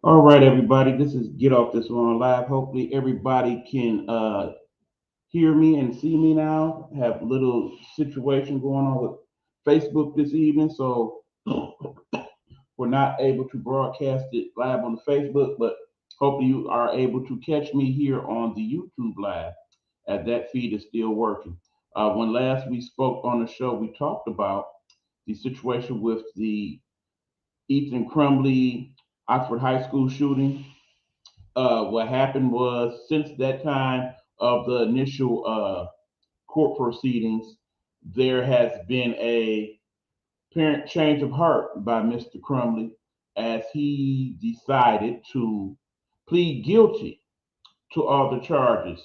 All right, everybody. This is Get Off This One Live. Hopefully, everybody can hear me and see me now. Have a little situation going on with Facebook this evening, so we're not able to broadcast it live on the Facebook, but hopefully, you are able to catch me here on the YouTube live, as that feed is still working. When last we spoke on the show, we talked about the situation with the Ethan Crumbley Oxford High School shooting. What happened was since that time of the initial court proceedings, there has been a apparent change of heart by Mr. Crumley as he decided to plead guilty to all the charges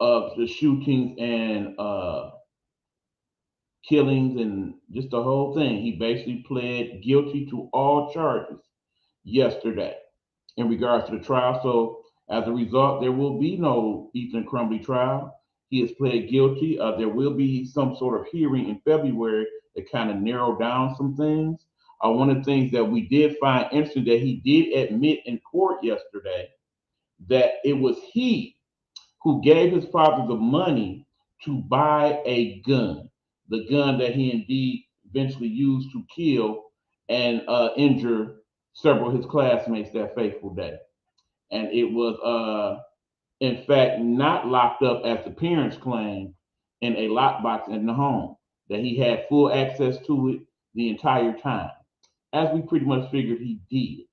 of the shootings and killings and just the whole thing. He basically pled guilty to all charges yesterday in regards to the trial. So as a result, there will be no Ethan Crumbley trial. He has pled guilty. There will be some sort of hearing in February that kind of narrow down some things. One of the things that we did find interesting that he did admit in court yesterday that it was he who gave his father the money to buy a gun, the gun that he indeed eventually used to kill and injure several of his classmates that fateful day. And it was, in fact, not locked up as the parents claimed in a lockbox in the home, that he had full access to it the entire time, as we pretty much figured he did.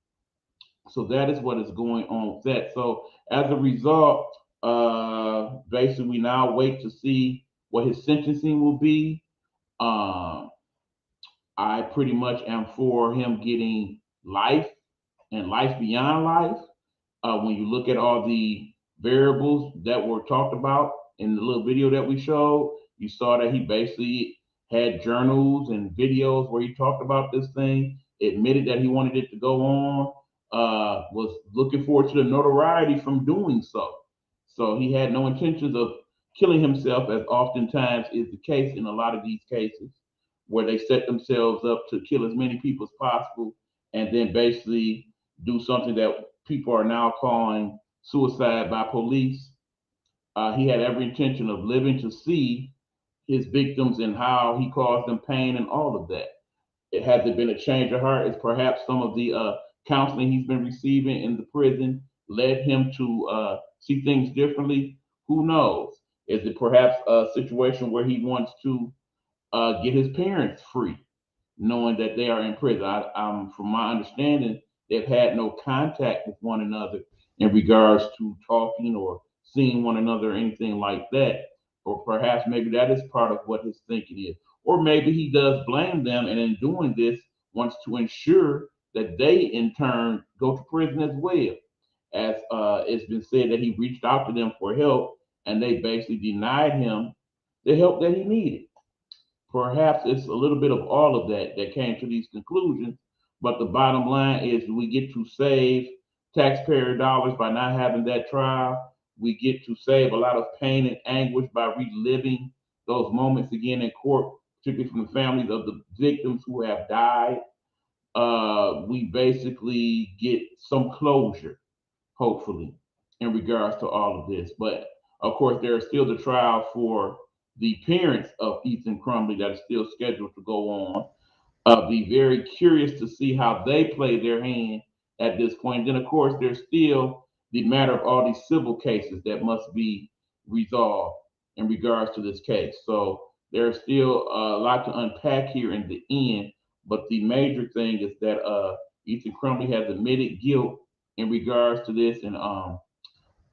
So that is what is going on with that. So as a result, basically we now wait to see what his sentencing will be. Um, I pretty much am for him getting life and life beyond life. When you look at all the variables that were talked about in the little video that we showed, you saw that he basically had journals and videos where he talked about this thing, admitted that he wanted it to go on, was looking forward to the notoriety from doing so. So he had no intentions of killing himself, as oftentimes is the case in a lot of these cases, where they set themselves up to kill as many people as possible and then basically do something that people are now calling suicide by police. He had every intention of living to see his victims and how he caused them pain and all of that. It has it been a change of heart? It's perhaps some of the counseling he's been receiving in the prison led him to see things differently. Who knows? Is it perhaps a situation where he wants to get his parents free, knowing that they are in prison? From my understanding, they've had no contact with one another in regards to talking or seeing one another or anything like that. Or perhaps maybe that is part of what his thinking is. Or maybe he does blame them and in doing this wants to ensure that they in turn go to prison as well. As it's been said that he reached out to them for help and they basically denied him the help that he needed. Perhaps it's a little bit of all of that that came to these conclusions. But the bottom line is we get to save taxpayer dollars by not having that trial. We get to save a lot of pain and anguish by reliving those moments again in court, particularly from the families of the victims who have died. We basically get some closure, hopefully, in regards to all of this. But of course, there is still the trial for the parents of Ethan Crumbley that is still scheduled to go on. Be very curious to see how they play their hand at this point. Then, of course, there's still the matter of all these civil cases that must be resolved in regards to this case. So there's still a lot to unpack here in the end. But the major thing is that Ethan Crumbley has admitted guilt in regards to this, and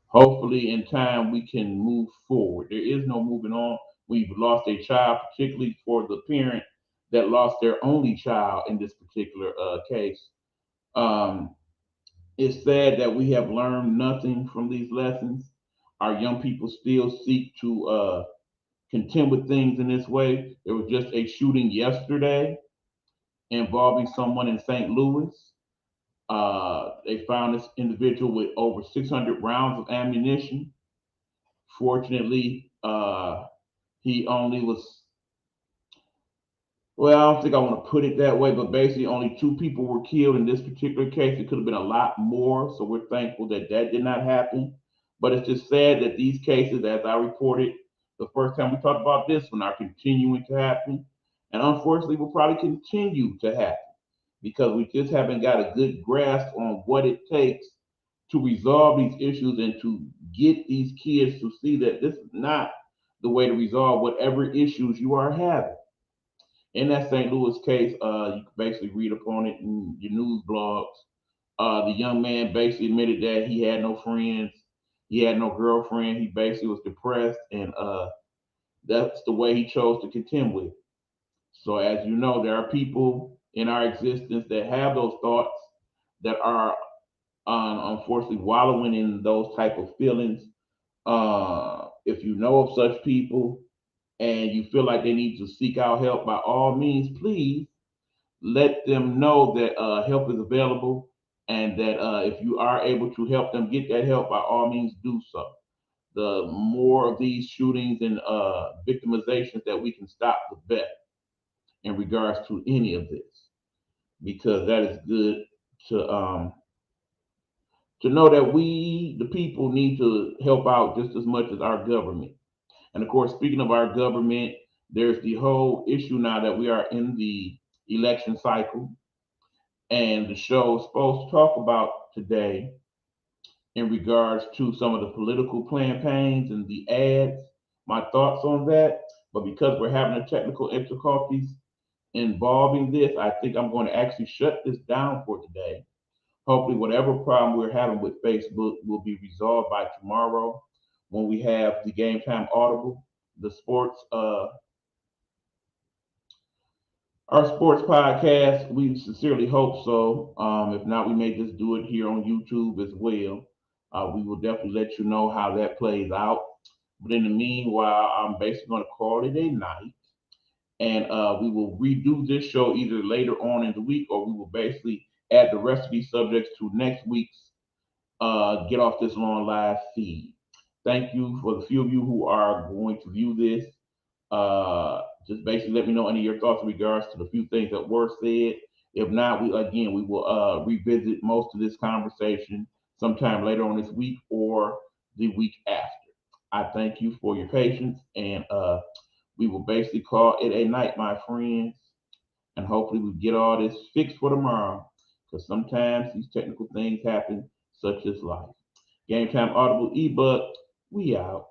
hopefully in time we can move forward. There is no moving on. We've lost a child, particularly for the parent that lost their only child in this particular case. Um, it's sad that we have learned nothing from these lessons. Our young people still seek to contend with things in this way. There was just a shooting yesterday involving someone in St. Louis. They found this individual with over 600 rounds of ammunition. Fortunately, he only was Well, I don't think I want to put it that way, but basically only two people were killed in this particular case. It could have been a lot more, so we're thankful that that did not happen. But it's just sad that these cases, as I reported the first time we talked about this one, are continuing to happen, and unfortunately will probably continue to happen because we just haven't got a good grasp on what it takes to resolve these issues and to get these kids to see that this is not the way to resolve whatever issues you are having. In that St. Louis case, you can basically read upon it in your news blogs. The young man basically admitted that he had no friends, he had no girlfriend, he basically was depressed, and that's the way he chose to contend with. So, as you know, there are people in our existence that have those thoughts that are unfortunately wallowing in those type of feelings. If you know of such people and you feel like they need to seek out help, by all means, please let them know that help is available and that if you are able to help them get that help, by all means, do so. The more of these shootings and victimizations that we can stop, the better in regards to any of this, because that is good to know that we, the people, need to help out just as much as our government. And of course, speaking of our government, there's the whole issue now that we are in the election cycle, and the show is supposed to talk about today in regards to some of the political campaigns and the ads, my thoughts on that. But because we're having a technical difficulties involving this, I think I'm going to actually shut this down for today. Hopefully, whatever problem we're having with Facebook will be resolved by tomorrow when we have the Game Time Audible, the sports, our sports podcast. We sincerely hope so. If not, we may just do it here on YouTube as well. We will definitely let you know how that plays out. But in the meanwhile, I'm basically going to call it a night. And we will redo this show either later on in the week, or we will basically add the rest of these subjects to next week's Get Off This Long live feed. Thank you for the few of you who are going to view this. Just basically let me know any of your thoughts in regards to the few things that were said. If not, we will revisit most of this conversation sometime later on this week or the week after. I thank you for your patience, and we will basically call it a night, my friends, and hopefully we get all this fixed for tomorrow. Because sometimes these technical things happen, such as life. Game Time Audible ebook. We out.